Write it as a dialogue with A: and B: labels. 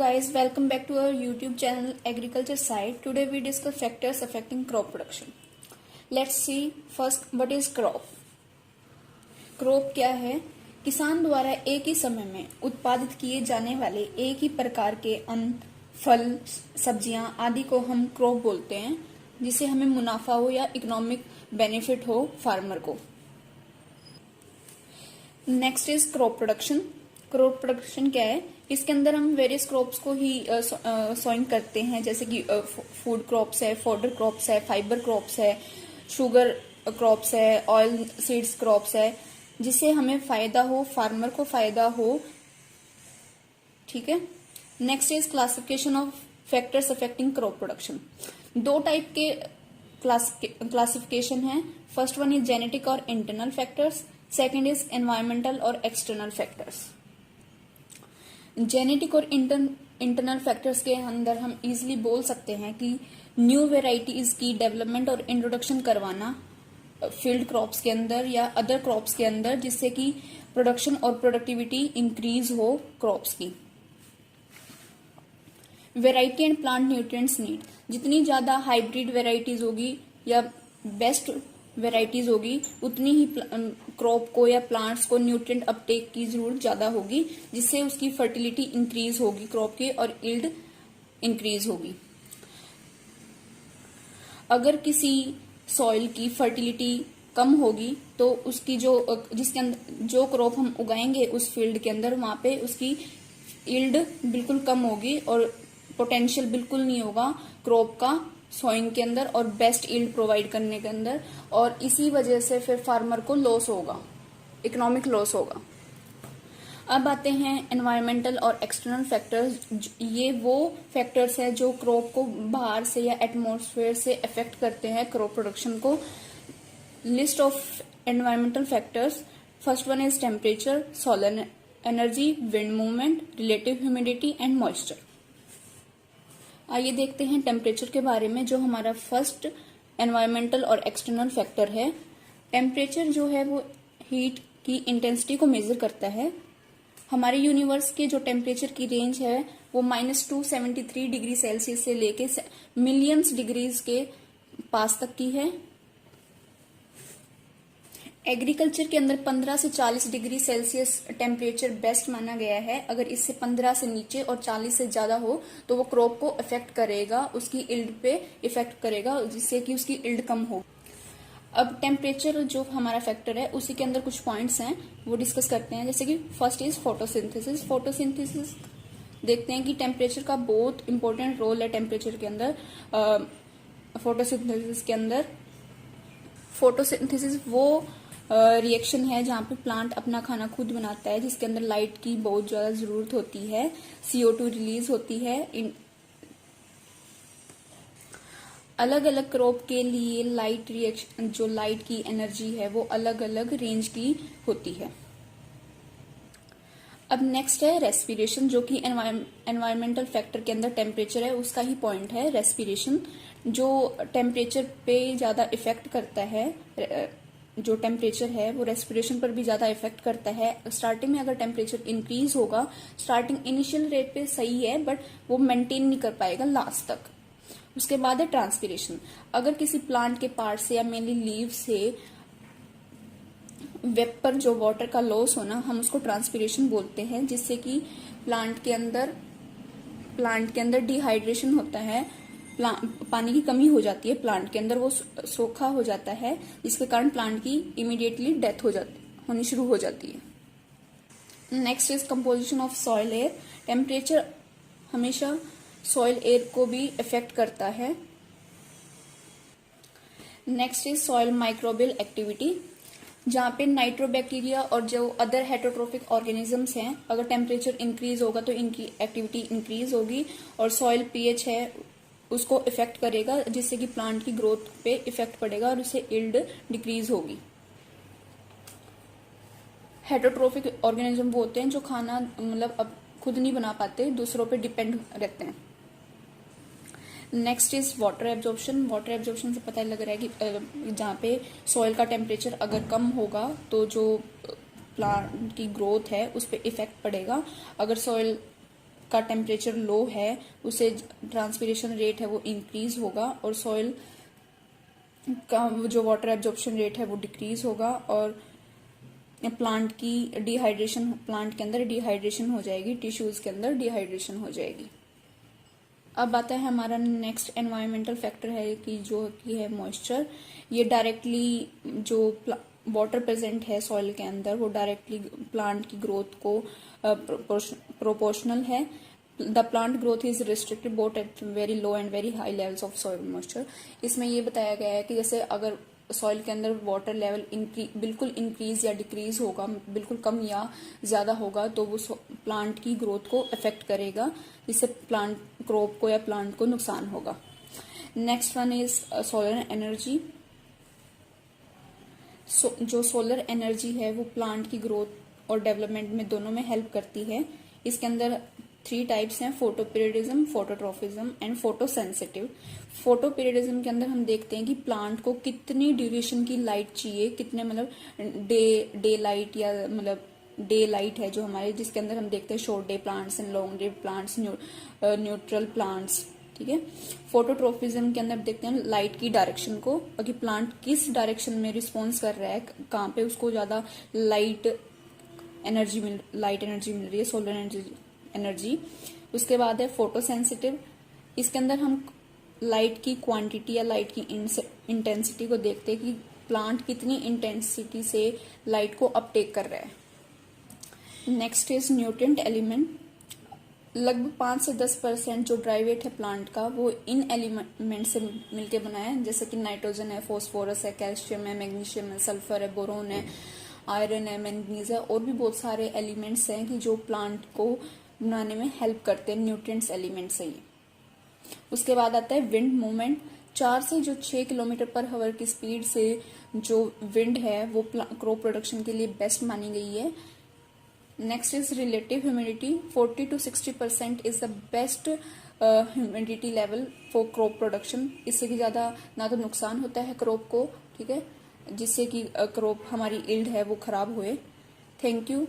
A: guys, welcome back to our YouTube channel Agriculture Side. Today we discuss factors affecting crop production. Let's see first what is crop. Crop क्या है? किसान द्वारा एक ही समय में उत्पादित किए जाने वाले एक ही प्रकार के अन्न, फल, सब्जियां आदि को हम क्रॉप बोलते हैं, जिसे हमें मुनाफा हो या इकोनॉमिक बेनिफिट हो फार्मर को। Next is crop production. Crop production क्या है? इसके अंदर हम वेरियस क्रॉप्स को ही सोइंग करते हैं, जैसे कि फूड क्रॉप्स है, फॉडर क्रॉप्स है, फाइबर क्रॉप्स है, शुगर क्रॉप्स है, ऑयल सीड्स क्रॉप्स है, जिससे हमें फायदा हो, फार्मर को फायदा हो। ठीक है। Next is classification of factors affecting crop production. दो टाइप के क्लासिफिकेशन है। फर्स्ट वन इज जेनेटिक और internal factors, second is environmental और एक्सटर्नल फैक्टर्स। जेनेटिक और इंटरनल फैक्टर्स के अंदर हम इजीली बोल सकते हैं कि न्यू वेराइटीज की डेवलपमेंट और इंट्रोडक्शन करवाना फील्ड क्रॉप्स के अंदर या अदर क्रॉप्स के अंदर, जिससे कि प्रोडक्शन और प्रोडक्टिविटी इंक्रीज हो क्रॉप्स की। Variety and plant nutrients need, जितनी ज्यादा हाइब्रिड वेराइटीज होगी या बेस्ट वेराइटीज होगी, उतनी ही क्रॉप को या प्लांट्स को न्यूट्रिएंट अपटेक की जरूरत ज्यादा होगी, जिससे उसकी फर्टिलिटी इंक्रीज होगी क्रॉप की और यील्ड इंक्रीज होगी। अगर किसी सॉइल की फर्टिलिटी कम होगी तो उसकी जिसके अंदर जो क्रॉप हम उगाएंगे उस फील्ड के अंदर, वहां पे उसकी यील्ड बिल्कुल कम होगी और पोटेंशियल बिल्कुल नहीं होगा क्रॉप का सोइंग के अंदर और बेस्ट यील्ड प्रोवाइड करने के अंदर, और इसी वजह से फिर फार्मर को लॉस होगा, इकोनॉमिक लॉस होगा। अब आते हैं एनवायरमेंटल और एक्सटर्नल फैक्टर्स। ये वो फैक्टर्स है जो क्रॉप को बाहर से या एटमॉस्फेयर से अफेक्ट करते हैं क्रॉप प्रोडक्शन को। List of environmental factors. First one is temperature, solar energy, wind movement, relative humidity and moisture. आइए देखते हैं टेम्परेचर के बारे में, जो हमारा फर्स्ट एनवायरमेंटल और एक्सटर्नल फैक्टर है। टेम्परेचर जो है वो हीट की इंटेंसिटी को मेजर करता है। हमारे यूनिवर्स के जो टेम्परेचर की रेंज है वो -273 डिग्री सेल्सियस से लेके मिलियंस डिग्रीज के पास तक की है। एग्रीकल्चर के अंदर 15 से 40 डिग्री सेल्सियस टेम्परेचर बेस्ट माना गया है। अगर इससे 15 से नीचे और 40 से ज्यादा हो तो वो क्रॉप को इफेक्ट करेगा, उसकी यील्ड पे इफेक्ट करेगा, जिससे कि उसकी यील्ड कम हो। अब टेम्परेचर जो हमारा फैक्टर है उसी के अंदर कुछ पॉइंट्स हैं, वो डिस्कस करते हैं। जैसे कि फर्स्ट इज फोटोसिंथेसिस। फोटोसिंथेसिस देखते हैं कि टेम्परेचर का बहुत इंपॉर्टेंट रोल है टेम्परेचर के अंदर। फोटोसिंथेसिस के अंदर फोटोसिंथेसिस वो रिएक्शन है जहां पे प्लांट अपना खाना खुद बनाता है, जिसके अंदर लाइट की बहुत ज्यादा जरूरत होती है, CO2 रिलीज होती है। अलग अलग क्रॉप के लिए लाइट रिएक्शन, जो लाइट की एनर्जी है वो अलग अलग रेंज की होती है। अब नेक्स्ट है रेस्पिरेशन, जो कि एनवायरमेंटल फैक्टर के अंदर टेम्परेचर है उसका ही पॉइंट है। रेस्पिरेशन जो टेम्परेचर पे ज्यादा इफेक्ट करता है, जो टेम्परेचर है वो रेस्पिरेशन पर भी ज्यादा इफेक्ट करता है। स्टार्टिंग में अगर टेम्परेचर इंक्रीज होगा, स्टार्टिंग इनिशियल रेट पे सही है बट वो मेंटेन नहीं कर पाएगा लास्ट तक। उसके बाद है ट्रांसपिरेशन। अगर किसी प्लांट के पार्ट से या मेनली लीव से वेपर जो वाटर का लॉस होना, हम उसको ट्रांसपिरेशन बोलते हैं, जिससे कि प्लांट के अंदर डिहाइड्रेशन होता है, पानी की कमी हो जाती है प्लांट के अंदर, वो सूखा हो जाता है, जिसके कारण प्लांट की इमीडिएटली डेथ होनी शुरू हो जाती है। Next is composition of soil air. Temperature हमेशा सॉइल एयर को भी इफेक्ट करता है। Next is soil microbial activity, जहां पे नाइट्रोबैक्टीरिया और जो अदर हेटरोट्रोफिक ऑर्गेनिजम्स हैं, अगर टेम्परेचर इंक्रीज होगा तो इनकी एक्टिविटी इंक्रीज होगी और सॉइल पीएच है उसको इफेक्ट करेगा, जिससे कि प्लांट की ग्रोथ पे इफेक्ट पड़ेगा और उससे यील्ड डिक्रीज होगी। हेटरोट्रोफिक ऑर्गेनिज्म वो होते हैं जो खाना मतलब अब खुद नहीं बना पाते, दूसरों पे डिपेंड रहते हैं। Next is water absorption. Water absorption से पता लग रहा है कि जहाँ पे सॉइल का टेम्परेचर अगर कम होगा तो जो प्लांट की ग्रोथ है उस पर इफेक्ट पड़ेगा। अगर सॉइल का टेम्परेचर लो है उसे ट्रांसपिरेशन रेट है वो इंक्रीज होगा और सॉइल का जो वाटर एब्जॉर्प्शन रेट है वो डिक्रीज होगा और प्लांट के अंदर डिहाइड्रेशन हो जाएगी, टिश्यूज के अंदर डिहाइड्रेशन हो जाएगी। अब आता है हमारा नेक्स्ट एनवायरमेंटल फैक्टर है कि जो कि है मॉइस्चर। ये डायरेक्टली जो वाटर प्रेजेंट है सॉइल के अंदर वो डायरेक्टली प्लांट की ग्रोथ को प्रोपोर्शनल है। The plant growth is restricted both at very low and very high levels of soil moisture. इसमें ये बताया गया है कि जैसे अगर सॉइल के अंदर वाटर लेवल बिल्कुल इंक्रीज या डिक्रीज होगा, बिल्कुल कम या ज्यादा होगा, तो वो प्लांट की ग्रोथ को अफेक्ट करेगा, जिससे प्लांट क्रॉप को या प्लांट को नुकसान होगा। Next one is solar energy. जो सोलर एनर्जी है वो प्लांट की ग्रोथ और डेवलपमेंट में दोनों में हेल्प करती है। इसके अंदर 3 टाइप्स हैं, फोटोपीरियडिज्म, फोटोट्रॉफिज्म एंड फोटोसेंसिटिव। फोटोपीरियडिज्म के अंदर हम देखते हैं कि प्लांट को कितनी ड्यूरेशन की लाइट चाहिए, कितने मतलब डे लाइट या मतलब डे लाइट है जो हमारे, जिसके अंदर हम देखते हैं short day plants and long day plants, neutral plants, ठीक है। फोटोट्रॉफिज्म के अंदर देखते हैं लाइट की डायरेक्शन को, कि प्लांट किस डायरेक्शन में रिस्पॉन्स कर रहा है, कहाँ पे उसको ज्यादा लाइट एनर्जी मिल रही है, सोलर एनर्जी। उसके बाद है फोटोसेंसिटिव। इसके अंदर हम लाइट की क्वांटिटी या लाइट की इंटेंसिटी को देखते हैं कि प्लांट कितनी इंटेंसिटी से लाइट को अपटेक कर रहा है। Next is nutrient element. लगभग 5 से 10% जो ड्राई वेट है प्लांट का वो इन एलिमेंट से मिलके बना है, जैसे कि नाइट्रोजन है, फास्फोरस है, कैल्शियम है, मैग्नीशियम है, सल्फर है, बोरोन है, आयरन है, मैंगनीज है, और भी बहुत सारे एलिमेंट्स हैं कि जो प्लांट को बनाने में हेल्प करते हैं, न्यूट्रिएंट्स एलिमेंट्स है ये। उसके बाद आता है विंड मूवमेंट। 4 से जो 6 किलोमीटर पर आवर की स्पीड से जो विंड है वो क्रॉप प्रोडक्शन के लिए बेस्ट मानी गई है। Next is relative humidity. 40 to 60% is the best humidity level for crop production. इससे कि ज्यादा ना तो नुकसान होता है क्रॉप को, ठीक है, जिससे कि क्रॉप हमारी यील्ड है वो खराब हुए। Thank you.